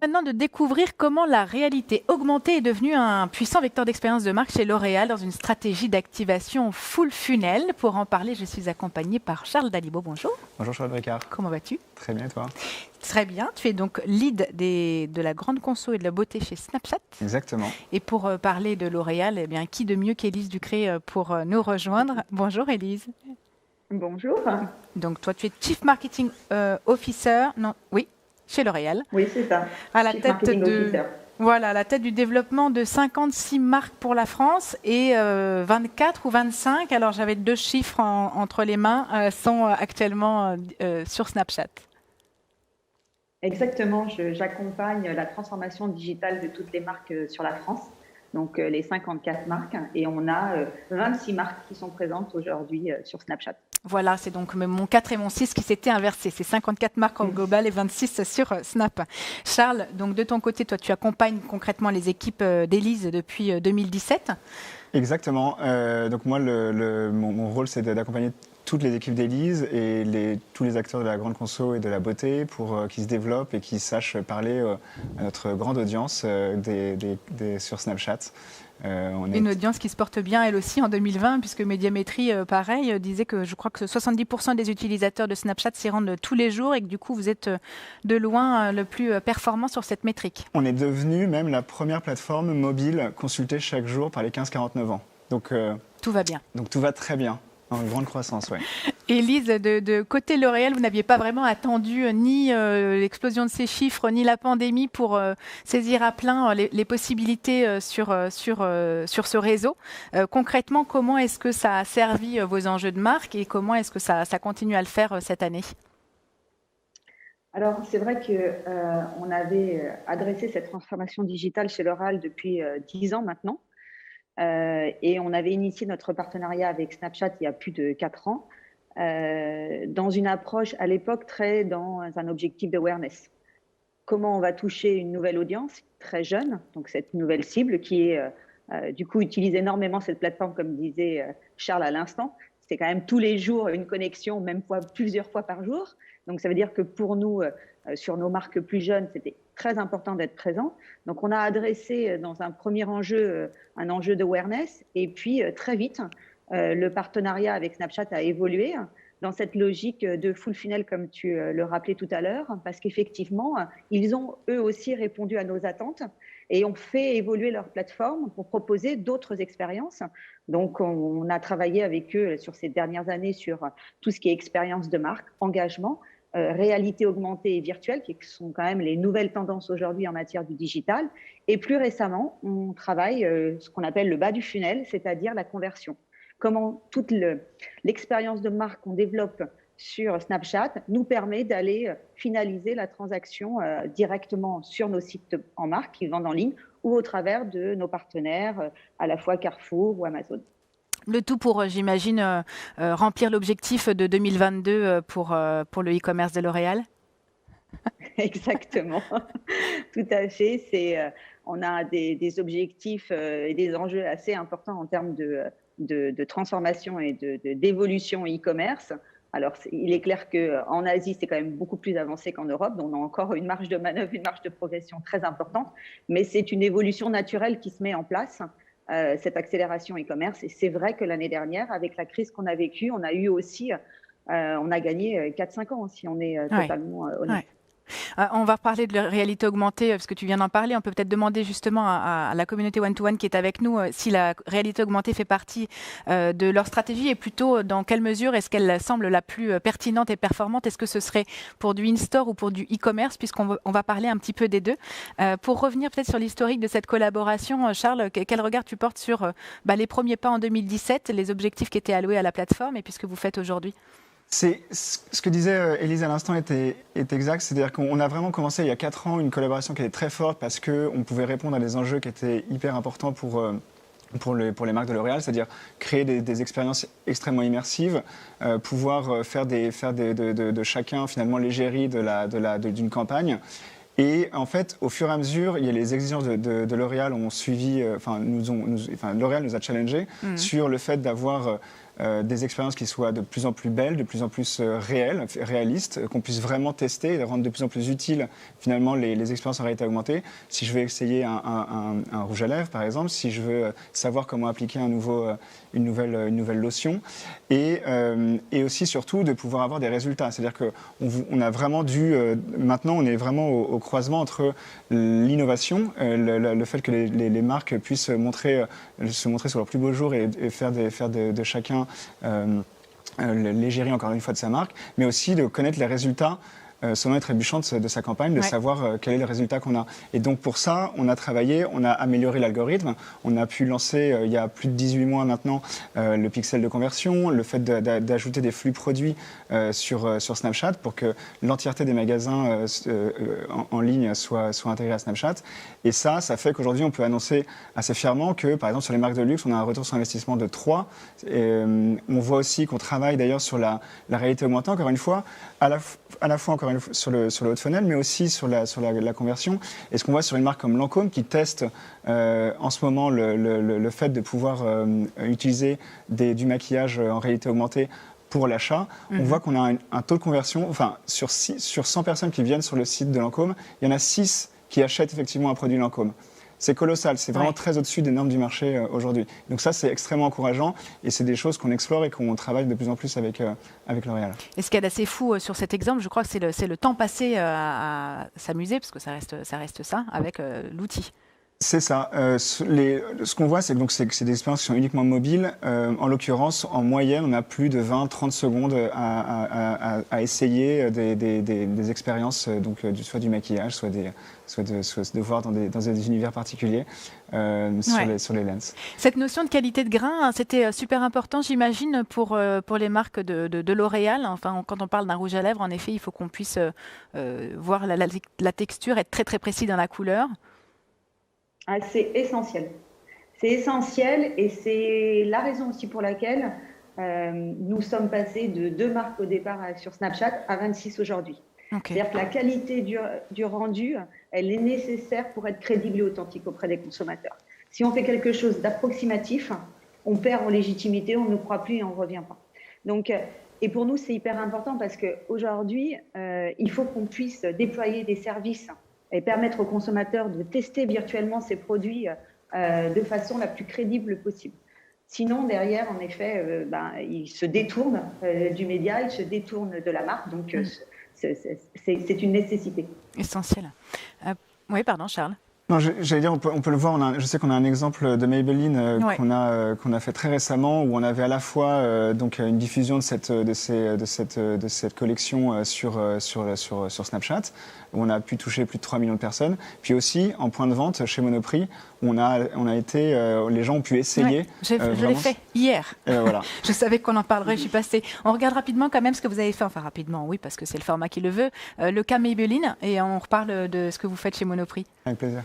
maintenant de découvrir comment la réalité augmentée est devenue un puissant vecteur d'expérience de marque chez L'Oréal dans une stratégie d'activation full funnel. Pour en parler, je suis accompagnée par Charles Dalibaud. Bonjour. Bonjour Charles Bricard. Comment vas-tu? Très bien, et toi? Très bien. Tu es donc lead de la grande conso et de la beauté chez Snapchat. Exactement. Et pour parler de L'Oréal, eh bien, qui de mieux qu'Élise Ducré pour nous rejoindre? Bonjour Élise. Bonjour. Donc toi, tu es Chief Marketing Officer. Non, oui. Chez L'Oréal. Oui, c'est ça. À la tête du développement de 56 marques pour la France et 24 ou 25, alors j'avais 2 chiffres entre les mains, sont actuellement sur Snapchat. Exactement, j'accompagne la transformation digitale de toutes les marques sur la France, donc les 54 marques, et on a 26 marques qui sont présentes aujourd'hui sur Snapchat. Voilà, c'est donc mon 4 et mon 6 qui s'étaient inversés. C'est 54 marques en global et 26 sur Snap. Charles, donc de ton côté, toi, tu accompagnes concrètement les équipes d'Élise depuis 2017. Exactement. Donc moi, mon rôle, c'est d'accompagner toutes les équipes d'Élise et tous les acteurs de la grande conso et de la beauté pour qu'ils se développent et qu'ils sachent parler à notre grande audience sur Snapchat. Une audience qui se porte bien elle aussi en 2020, puisque Médiamétrie, pareil, disait que je crois que 70% des utilisateurs de Snapchat s'y rendent tous les jours et que du coup vous êtes de loin le plus performant sur cette métrique. On est devenu même la première plateforme mobile consultée chaque jour par les 15-49 ans. Donc, tout va bien. Donc tout va très bien. En grande croissance, oui. Élise, de côté L'Oréal, vous n'aviez pas vraiment attendu ni l'explosion de ces chiffres, ni la pandémie pour saisir à plein les possibilités sur ce réseau. Concrètement, comment est-ce que ça a servi vos enjeux de marque et comment est-ce que ça continue à le faire cette année? Alors, c'est vrai qu'on avait adressé cette transformation digitale chez L'Oréal depuis 10 ans maintenant. Et on avait initié notre partenariat avec Snapchat il y a plus de 4 ans, dans une approche à l'époque très dans un objectif d'awareness. Comment on va toucher une nouvelle audience très jeune, donc cette nouvelle cible qui est du coup utilise énormément cette plateforme, comme disait Charles à l'instant. C'est quand même tous les jours une connexion, même plusieurs fois par jour. Donc ça veut dire que pour nous, sur nos marques plus jeunes, c'était très important d'être présent. Donc on a adressé dans un premier enjeu un enjeu d'awareness et puis très vite, le partenariat avec Snapchat a évolué dans cette logique de full funnel comme tu le rappelais tout à l'heure, parce qu'effectivement, ils ont eux aussi répondu à nos attentes et ont fait évoluer leur plateforme pour proposer d'autres expériences. Donc on a travaillé avec eux sur ces dernières années sur tout ce qui est expérience de marque, engagement, réalité augmentée et virtuelle, qui sont quand même les nouvelles tendances aujourd'hui en matière du digital. Et plus récemment, on travaille ce qu'on appelle le bas du funnel, c'est-à-dire la conversion. Comment toute l'expérience de marque qu'on développe sur Snapchat nous permet d'aller finaliser la transaction directement sur nos sites en marque qui vendent en ligne ou au travers de nos partenaires, à la fois Carrefour ou Amazon. Le tout pour, j'imagine, remplir l'objectif de 2022 pour le e-commerce de L'Oréal? Exactement, tout à fait. On a des objectifs et des enjeux assez importants en termes de transformation et d'évolution e-commerce. Alors, il est clair qu'en Asie, c'est quand même beaucoup plus avancé qu'en Europe, donc on a encore une marge de manœuvre, une marge de progression très importante, mais c'est une évolution naturelle qui se met en place. Cette accélération e-commerce. Et c'est vrai que l'année dernière, avec la crise qu'on a vécue, on a eu aussi, on a gagné 4-5 ans, si on est totalement honnête. Ouais. On va reparler de la réalité augmentée, parce que tu viens d'en parler. On peut peut-être demander justement à la communauté One-to-One qui est avec nous si la réalité augmentée fait partie de leur stratégie et plutôt dans quelle mesure est-ce qu'elle semble la plus pertinente et performante. Est-ce que ce serait pour du in-store ou pour du e-commerce, puisqu'on va parler un petit peu des deux. Pour revenir peut-être sur l'historique de cette collaboration, Charles, quel regard tu portes sur les premiers pas en 2017, les objectifs qui étaient alloués à la plateforme et puis ce que vous faites aujourd'hui? Ce que disait Élise à l'instant est exact, c'est-à-dire qu'on a vraiment commencé il y a 4 ans une collaboration qui était très forte parce qu'on pouvait répondre à des enjeux qui étaient hyper importants pour les marques de L'Oréal, c'est-à-dire créer des expériences extrêmement immersives, pouvoir faire de chacun finalement l'égérie d'une campagne. Et en fait, au fur et à mesure, il y a les exigences de L'Oréal ont suivi, L'Oréal nous a challengés sur le fait d'avoir des expériences qui soient de plus en plus belles, de plus en plus réalistes, qu'on puisse vraiment tester et rendre de plus en plus utiles finalement les expériences en réalité augmentée. Si je veux essayer un rouge à lèvres, par exemple, si je veux savoir comment appliquer une nouvelle lotion, et aussi surtout de pouvoir avoir des résultats. C'est-à-dire qu'on a vraiment maintenant on est vraiment au croisement entre l'innovation, le fait que les marques puissent se montrer sur leur plus beau jour et faire de chacun l'égérie encore une fois de sa marque, mais aussi de connaître les résultats sonnant et trébuchant de sa campagne, de savoir quel est le résultat qu'on a. Et donc pour ça, on a travaillé, on a amélioré l'algorithme, on a pu lancer il y a plus de 18 mois maintenant le pixel de conversion, le fait d'ajouter des flux produits sur Snapchat pour que l'entièreté des magasins en ligne soit intégrée à Snapchat. Et ça fait qu'aujourd'hui on peut annoncer assez fièrement que par exemple sur les marques de luxe, on a un retour sur investissement de 3. On voit aussi qu'on travaille d'ailleurs sur la réalité augmentée, encore une fois, à la fois encore sur le haut de funnel, mais aussi sur la conversion. Et ce qu'on voit sur une marque comme Lancôme qui teste en ce moment le fait de pouvoir utiliser du maquillage en réalité augmentée pour l'achat, on voit qu'on a un taux de conversion, enfin sur 100 personnes qui viennent sur le site de Lancôme, il y en a 6 qui achètent effectivement un produit Lancôme. C'est colossal, c'est vraiment très au-dessus des normes du marché aujourd'hui. Donc ça, c'est extrêmement encourageant et c'est des choses qu'on explore et qu'on travaille de plus en plus avec L'Oréal. Et ce qu'il y a d'assez fou sur cet exemple, je crois que c'est le temps passé à s'amuser, parce que ça reste ça, avec l'outil. C'est ça. Ce qu'on voit, c'est que c'est des expériences qui sont uniquement mobiles. En l'occurrence, en moyenne, on a plus de 20-30 secondes à essayer des expériences, donc soit du maquillage, soit de voir dans des univers particuliers sur les lenses. Cette notion de qualité de grain, c'était super important, j'imagine, pour les marques de L'Oréal. Enfin, quand on parle d'un rouge à lèvres, en effet, il faut qu'on puisse voir la texture, être très très précis dans la couleur. Ah, c'est essentiel. C'est essentiel et c'est la raison aussi pour laquelle nous sommes passés de 2 marques au départ sur Snapchat à 26 aujourd'hui. Okay. C'est-à-dire que la qualité du rendu, elle est nécessaire pour être crédible et authentique auprès des consommateurs. Si on fait quelque chose d'approximatif, on perd en légitimité, on ne croit plus et on ne revient pas. Donc, et pour nous, c'est hyper important parce qu'aujourd'hui, il faut qu'on puisse déployer des services et permettre aux consommateurs de tester virtuellement ces produits de façon la plus crédible possible. Sinon, derrière, en effet, ils se détournent du média, ils se détournent de la marque, donc c'est une nécessité. Essentiel. Oui, pardon, Charles. Non, j'allais dire, on peut le voir. Je sais qu'on a un exemple de Maybelline qu'on a fait très récemment, où on avait à la fois donc une diffusion de cette collection sur Snapchat, où on a pu toucher plus de 3 millions de personnes. Puis aussi en point de vente chez Monoprix, où les gens ont pu essayer. Je l'ai fait hier. Voilà. Je savais qu'on en parlerait. Je suis passée. On regarde rapidement quand même ce que vous avez fait. Enfin rapidement, oui, parce que c'est le format qui le veut. Le cas Maybelline, et on reparle de ce que vous faites chez Monoprix. Avec plaisir.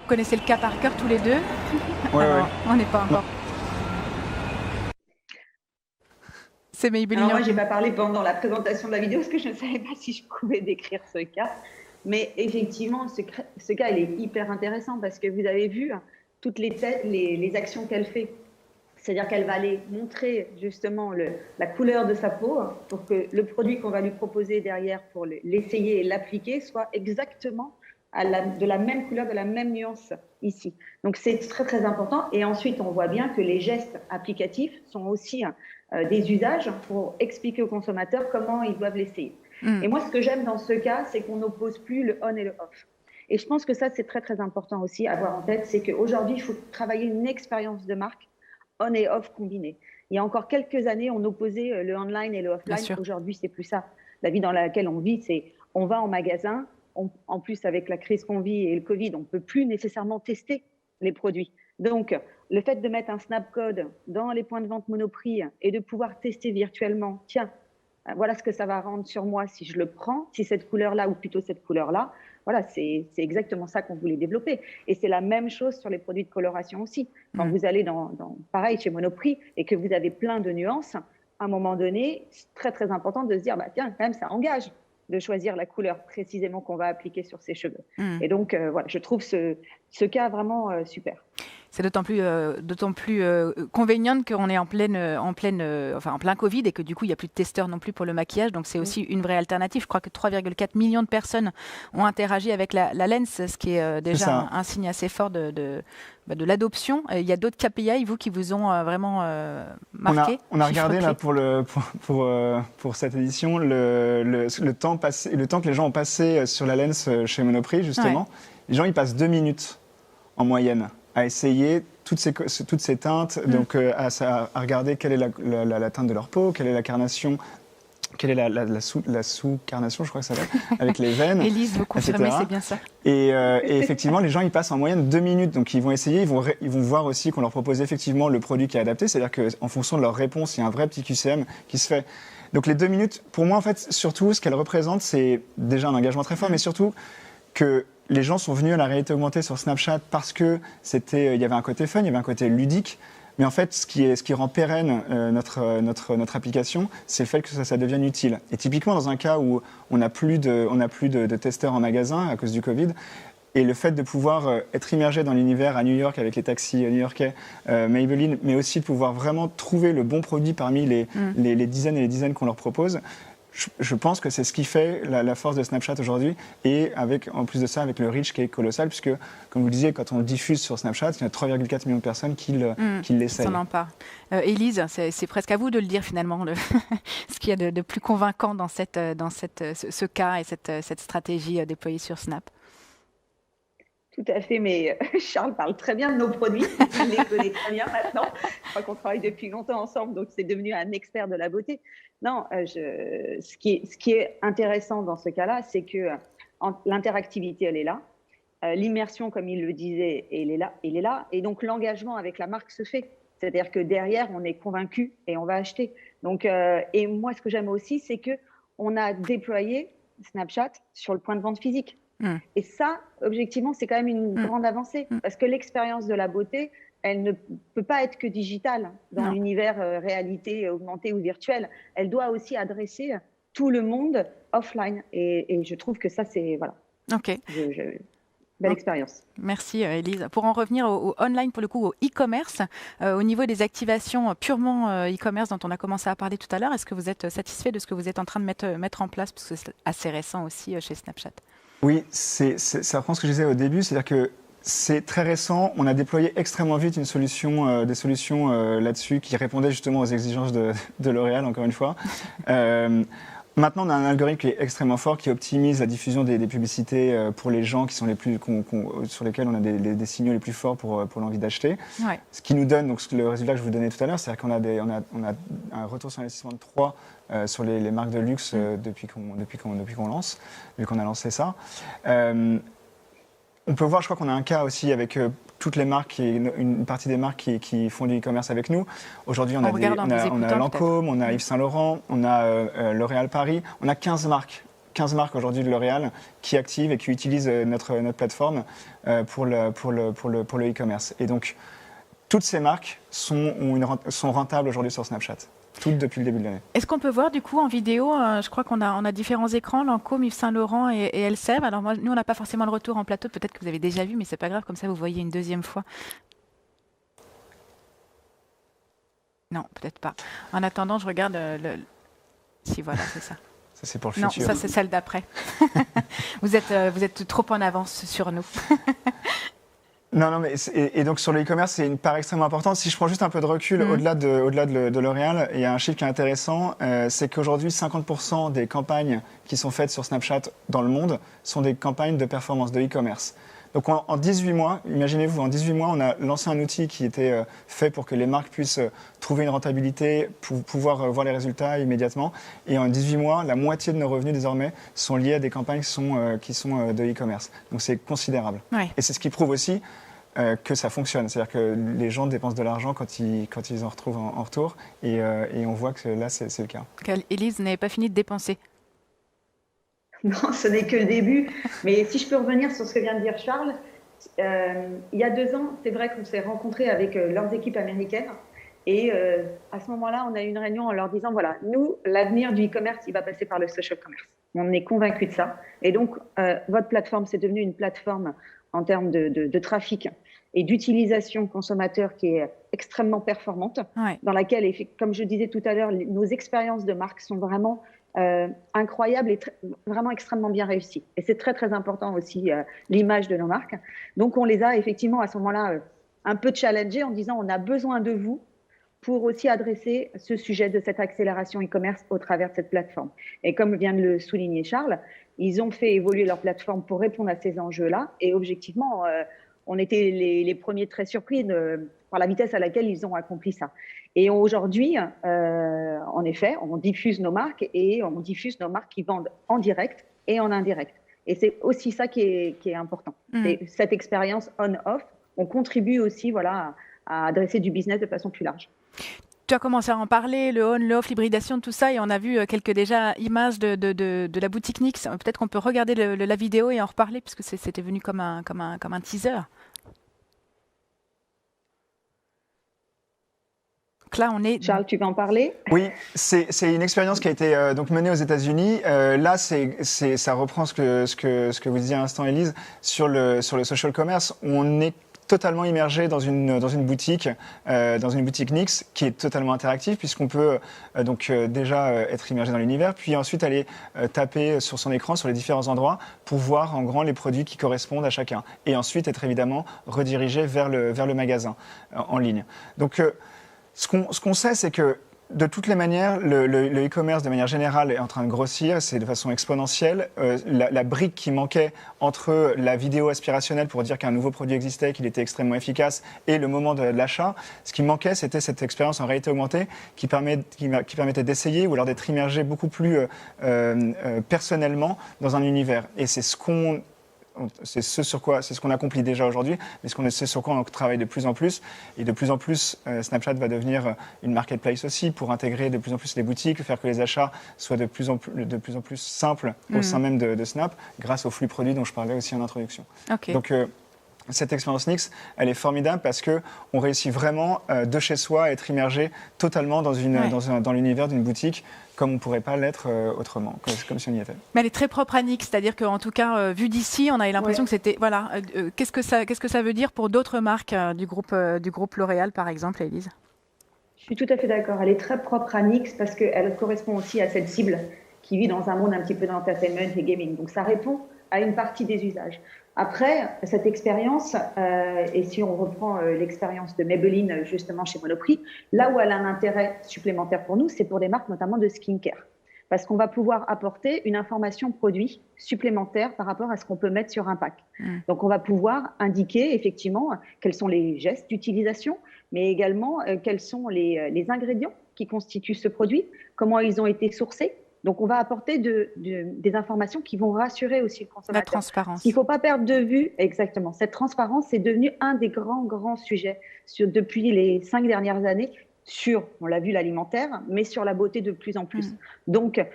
Vous connaissez le cas par cœur tous les deux? Ouais. On n'est pas encore. C'est Maybelline. Alors moi, je n'ai pas parlé pendant la présentation de la vidéo parce que je ne savais pas si je pouvais décrire ce cas. Mais effectivement, ce cas, il est hyper intéressant parce que vous avez vu toutes les actions qu'elle fait. C'est-à-dire qu'elle va aller montrer justement la couleur de sa peau pour que le produit qu'on va lui proposer derrière pour l'essayer et l'appliquer soit exactement de la même couleur, de la même nuance ici. Donc c'est très très important. Et ensuite, on voit bien que les gestes applicatifs sont aussi des usages pour expliquer aux consommateurs comment ils doivent l'essayer. Et moi, ce que j'aime dans ce cas, c'est qu'on n'oppose plus le on et le off. Et je pense que ça, c'est très très important aussi à avoir en tête, c'est qu'aujourd'hui, il faut travailler une expérience de marque on et off combinés. Il y a encore quelques années, on opposait le online et le offline. Aujourd'hui, c'est plus ça. La vie dans laquelle on vit, c'est on va en magasin. En plus, avec la crise qu'on vit et le Covid, on ne peut plus nécessairement tester les produits. Donc, le fait de mettre un snapcode dans les points de vente Monoprix et de pouvoir tester virtuellement, tiens, voilà ce que ça va rendre sur moi si je le prends, si cette couleur-là ou plutôt cette couleur-là. Voilà, c'est exactement ça qu'on voulait développer. Et c'est la même chose sur les produits de coloration aussi. Quand vous allez pareil, chez Monoprix et que vous avez plein de nuances, à un moment donné, c'est très, très important de se dire, tiens, quand même, ça engage de choisir la couleur précisément qu'on va appliquer sur ses cheveux. Et donc, voilà, je trouve ce cas vraiment super. C'est d'autant plus convéniente qu'on est en plein Covid et que du coup, il n'y a plus de testeurs non plus pour le maquillage. Donc, c'est aussi une vraie alternative. Je crois que 3,4 millions de personnes ont interagi avec la lens, ce qui est déjà un signe assez fort de l'adoption. Il y a d'autres KPI, vous, qui vous ont vraiment marqué? On a regardé là pour cette édition le temps que les gens ont passé sur la lens chez Monoprix, justement. Ouais. Les gens, ils passent 2 minutes en moyenne à essayer toutes ces teintes, donc à regarder quelle est la teinte de leur peau, quelle est la carnation, quelle est la sous-carnation, je crois que ça va, avec les veines. Élise, vous confirmez, c'est bien ça. Et effectivement, les gens, ils passent en moyenne 2 minutes, donc ils vont essayer, ils vont voir aussi qu'on leur propose effectivement le produit qui est adapté, c'est-à-dire qu'en fonction de leur réponse, il y a un vrai petit QCM qui se fait. Donc les 2 minutes, pour moi, en fait, surtout, ce qu'elles représentent, c'est déjà un engagement très fort, mais surtout que les gens sont venus à la réalité augmentée sur Snapchat parce que il y avait un côté fun, il y avait un côté ludique. Mais en fait, ce qui rend pérenne notre application, c'est le fait que ça devienne utile. Et typiquement, dans un cas où on n'a plus de testeurs en magasin à cause du Covid, et le fait de pouvoir être immergé dans l'univers à New York avec les taxis new-yorkais, Maybelline, mais aussi de pouvoir vraiment trouver le bon produit parmi les dizaines et les dizaines qu'on leur propose, je pense que c'est ce qui fait la force de Snapchat aujourd'hui, et en plus de ça, avec le reach qui est colossal, puisque, comme vous le disiez, quand on le diffuse sur Snapchat, il y a 3,4 millions de personnes qui l'essayent. On en parle. Élise, c'est presque à vous de le dire finalement, ce qu'il y a de plus convaincant dans ce cas et cette stratégie déployée sur Snap. Tout à fait, mais Charles parle très bien de nos produits, il les connaît très bien maintenant. Je crois qu'on travaille depuis longtemps ensemble, donc c'est devenu un expert de la beauté. Non, ce qui est intéressant dans ce cas-là, c'est que l'interactivité, elle est là. L'immersion, comme il le disait, elle est là. Et donc l'engagement avec la marque se fait. C'est-à-dire que derrière, on est convaincu et on va acheter. Donc, et moi, ce que j'aime aussi, c'est qu'on a déployé Snapchat sur le point de vente physique. Et ça, objectivement, c'est quand même une grande avancée, parce que l'expérience de la beauté, elle ne peut pas être que digitale dans l'univers réalité augmentée ou virtuelle. Elle doit aussi adresser tout le monde offline. Et je trouve que ça, c'est... Voilà. OK. Belle expérience. Merci Élise. Pour en revenir au online, pour le coup, au e-commerce, au niveau des activations purement e-commerce dont on a commencé à parler tout à l'heure, est-ce que vous êtes satisfait de ce que vous êtes en train de mettre en place, parce que c'est assez récent aussi chez Snapchat? Oui, ça reprend ce que je disais au début, c'est-à-dire que c'est très récent. On a déployé extrêmement vite des solutions là-dessus qui répondaient justement aux exigences de L'Oréal, encore une fois. Maintenant, on a un algorithme qui est extrêmement fort, qui optimise la diffusion des publicités pour les gens qui sont sur lesquels on a des signaux les plus forts pour l'envie d'acheter. Ouais. Ce qui nous donne donc le résultat que je vous donnais tout à l'heure, c'est-à-dire qu'on a un retour sur investissement de 3 sur les marques de luxe depuis qu'on a lancé ça. On peut voir, je crois qu'on a un cas aussi avec toutes les marques, une partie des marques qui font du e-commerce avec nous. Aujourd'hui, on a Lancôme, on a Yves Saint Laurent, on a L'Oréal Paris. On a 15 marques aujourd'hui de L'Oréal qui activent et qui utilisent notre plateforme pour le e-commerce. Et donc, toutes ces marques sont rentables aujourd'hui sur Snapchat. Toutes depuis le début de l'année. Est-ce qu'on peut voir du coup en vidéo, je crois qu'on a différents écrans, Lancôme, Yves Saint Laurent et Elseve. Alors nous on n'a pas forcément le retour en plateau, peut-être que vous avez déjà vu, mais c'est pas grave, comme ça vous voyez une deuxième fois. Non, peut-être pas. En attendant, je regarde si voilà, c'est ça. Ça c'est pour le futur. Non, ça c'est celle d'après. Vous êtes trop en avance sur nous. Non, mais et donc sur le e-commerce, c'est une part extrêmement importante. Si je prends juste un peu de recul, au-delà de L'Oréal, il y a un chiffre qui est intéressant, c'est qu'aujourd'hui, 50% des campagnes qui sont faites sur Snapchat dans le monde sont des campagnes de performance, de e-commerce. Donc en 18 mois, imaginez-vous, en 18 mois, on a lancé un outil qui était fait pour que les marques puissent trouver une rentabilité, pour pouvoir voir les résultats immédiatement. Et en 18 mois, la moitié de nos revenus désormais sont liés à des campagnes qui sont de e-commerce. Donc c'est considérable. Ouais. Et c'est ce qui prouve aussi que ça fonctionne. C'est-à-dire que les gens dépensent de l'argent quand ils en retrouvent en retour, et on voit que là, c'est le cas. Élise, vous n'avez pas fini de dépenser. Non, ce n'est que le début. Mais si je peux revenir sur ce que vient de dire Charles, il y a 2 ans, c'est vrai qu'on s'est rencontrés avec leurs équipes américaines. Et à ce moment-là, on a eu une réunion en leur disant, voilà, nous, l'avenir du e-commerce, il va passer par le social commerce. On est convaincus de ça. Et donc, votre plateforme, c'est devenu une plateforme en termes de trafic et d'utilisation consommateur qui est extrêmement performante, dans laquelle, comme je disais tout à l'heure, nos expériences de marque sont vraiment incroyables et vraiment extrêmement bien réussies. Et c'est très, très important aussi, l'image de nos marques. Donc, on les a effectivement à ce moment-là un peu challengés en disant, on a besoin de vous pour aussi adresser ce sujet de cette accélération e-commerce au travers de cette plateforme. Et comme vient de le souligner Charles, ils ont fait évoluer leur plateforme pour répondre à ces enjeux-là. Et objectivement, on était les premiers très surpris par la vitesse à laquelle ils ont accompli ça. Et aujourd'hui, en effet, on diffuse nos marques et on diffuse nos marques qui vendent en direct et en indirect. Et c'est aussi ça qui est important. C'est cette expérience on-off. On contribue aussi à adresser du business de façon plus large. Tu as commencé à en parler, le on, l'off, l'hybridation, tout ça, et on a vu quelques déjà images de la boutique Nix. Peut-être qu'on peut regarder la vidéo et en reparler, puisque c'était venu comme un teaser. Donc là, on est... Charles, tu veux en parler ? Oui, c'est une expérience qui a été donc menée aux États-Unis. Là, ça reprend ce que vous disiez à l'instant, Élise, sur le social commerce. On est totalement immergé dans une boutique Nix qui est totalement interactive, puisqu'on peut déjà être immergé dans l'univers, puis ensuite aller taper sur son écran sur les différents endroits pour voir en grand les produits qui correspondent à chacun, et ensuite être évidemment redirigé vers le magasin en ligne. Donc ce qu'on sait, c'est que de toutes les manières, le e-commerce de manière générale est en train de grossir, c'est de façon exponentielle. La brique qui manquait entre la vidéo aspirationnelle pour dire qu'un nouveau produit existait, qu'il était extrêmement efficace, et le moment de l'achat, ce qui manquait, c'était cette expérience en réalité augmentée qui permettait d'essayer ou alors d'être immergé beaucoup plus personnellement dans un univers. Et c'est ce qu'on accomplit déjà aujourd'hui, mais c'est sur quoi on travaille de plus en plus. Et de plus en plus, Snapchat va devenir une marketplace aussi pour intégrer de plus en plus les boutiques, faire que les achats soient de plus en plus simples au sein même de Snap, grâce aux flux produits dont je parlais aussi en introduction. Okay. Donc, cette expérience Nix, elle est formidable parce qu'on réussit vraiment de chez soi à être immergé totalement dans l'univers d'une boutique, comme on ne pourrait pas l'être autrement, comme si on y était. Mais elle est très propre à Nix, c'est-à-dire qu'en tout cas, vu d'ici, on a eu l'impression que c'était... Voilà, qu'est-ce que ça veut dire pour d'autres marques du groupe L'Oréal, par exemple, Élise ? Je suis tout à fait d'accord. Elle est très propre à Nix parce qu'elle correspond aussi à cette cible qui vit dans un monde un petit peu d'entertainment et gaming. Donc ça répond à une partie des usages. Après, cette expérience, et si on reprend l'expérience de Maybelline justement chez Monoprix, là où elle a un intérêt supplémentaire pour nous, c'est pour des marques notamment de skincare. Parce qu'on va pouvoir apporter une information produit supplémentaire par rapport à ce qu'on peut mettre sur un pack. Donc on va pouvoir indiquer effectivement quels sont les gestes d'utilisation, mais également quels sont les ingrédients qui constituent ce produit, comment ils ont été sourcés. Donc, on va apporter des informations qui vont rassurer aussi le consommateur. La transparence. Il ne faut pas perdre de vue, exactement. Cette transparence, c'est devenu un des grands sujets depuis les 5 dernières années on l'a vu, l'alimentaire, mais sur la beauté de plus en plus. Donc,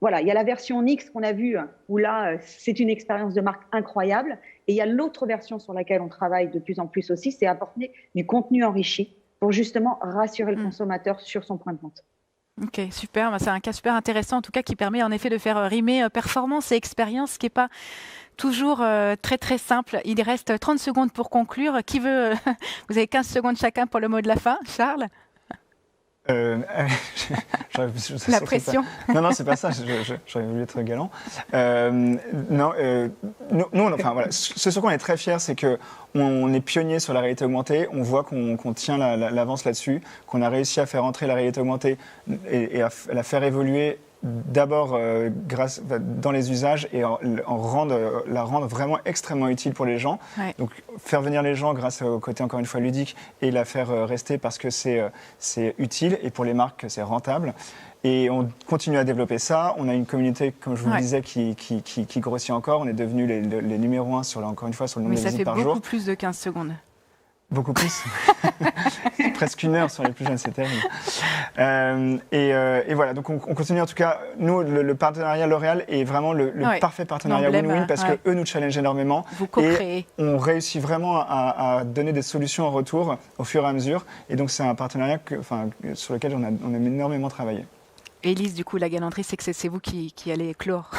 voilà, il y a la version Nix qu'on a vue, où là, c'est une expérience de marque incroyable. Et il y a l'autre version sur laquelle on travaille de plus en plus aussi, c'est apporter du contenu enrichi pour justement rassurer le consommateur sur son point de vente. Ok, super. C'est un cas super intéressant, en tout cas, qui permet en effet de faire rimer performance et expérience, ce qui n'est pas toujours très très simple. Il reste 30 secondes pour conclure. Qui veut Vous avez 15 secondes chacun pour le mot de la fin. Charles ? La pression. Non, c'est pas ça. J'aurais voulu être galant. Ce sur quoi on est très fiers, c'est qu'on est pionnier sur la réalité augmentée. On voit qu'on tient l'avance là-dessus, qu'on a réussi à faire entrer la réalité augmentée et à la faire évoluer d'abord dans les usages et la rendre vraiment extrêmement utile pour les gens. Ouais. Donc faire venir les gens grâce au côté encore une fois ludique et la faire rester parce que c'est utile et pour les marques c'est rentable. Et on continue à développer ça. On a une communauté, comme je vous le disais, qui grossit encore. On est devenus les numéros 1 encore une fois sur le nombre de visites par jour. Mais ça fait beaucoup plus de 15 secondes. Beaucoup plus. Presque 1 heure sur les plus jeunes, c'est terrible. Et voilà, donc on continue en tout cas. Nous, le partenariat L'Oréal est vraiment le parfait partenariat win-win parce qu'eux nous challengent énormément. Vous co-créez. Et on réussit vraiment à donner des solutions en retour au fur et à mesure. Et donc c'est un partenariat sur lequel on a énormément travaillé. Élise, du coup, la galanterie, c'est que c'est vous qui allez clore.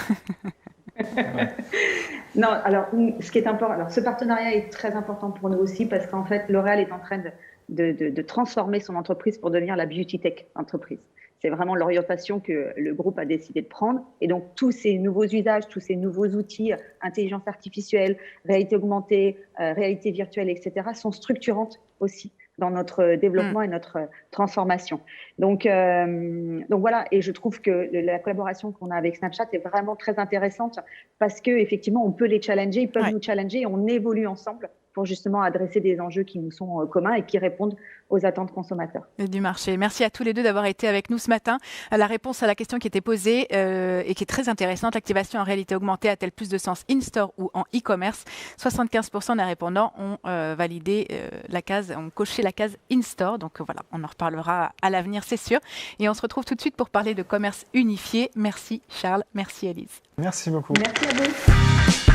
Non, alors ce qui est important, alors ce partenariat est très important pour nous aussi parce qu'en fait, L'Oréal est en train de transformer son entreprise pour devenir la beauty tech entreprise. C'est vraiment l'orientation que le groupe a décidé de prendre. Et donc, tous ces nouveaux usages, tous ces nouveaux outils, intelligence artificielle, réalité augmentée, réalité virtuelle, etc., sont structurantes aussi dans notre développement et notre transformation. Donc voilà, et je trouve que la collaboration qu'on a avec Snapchat est vraiment très intéressante parce qu'effectivement, on peut les challenger, ils peuvent nous challenger et on évolue ensemble pour justement adresser des enjeux qui nous sont communs et qui répondent aux attentes consommateurs. Du marché. Merci à tous les deux d'avoir été avec nous ce matin. La réponse à la question qui était posée et qui est très intéressante, l'activation en réalité augmentée a-t-elle plus de sens in-store ou en e-commerce? 75% des répondants ont validé ont coché la case in-store. Donc voilà, on en reparlera à l'avenir, c'est sûr. Et on se retrouve tout de suite pour parler de commerce unifié. Merci Charles, merci Élise. Merci beaucoup. Merci à vous.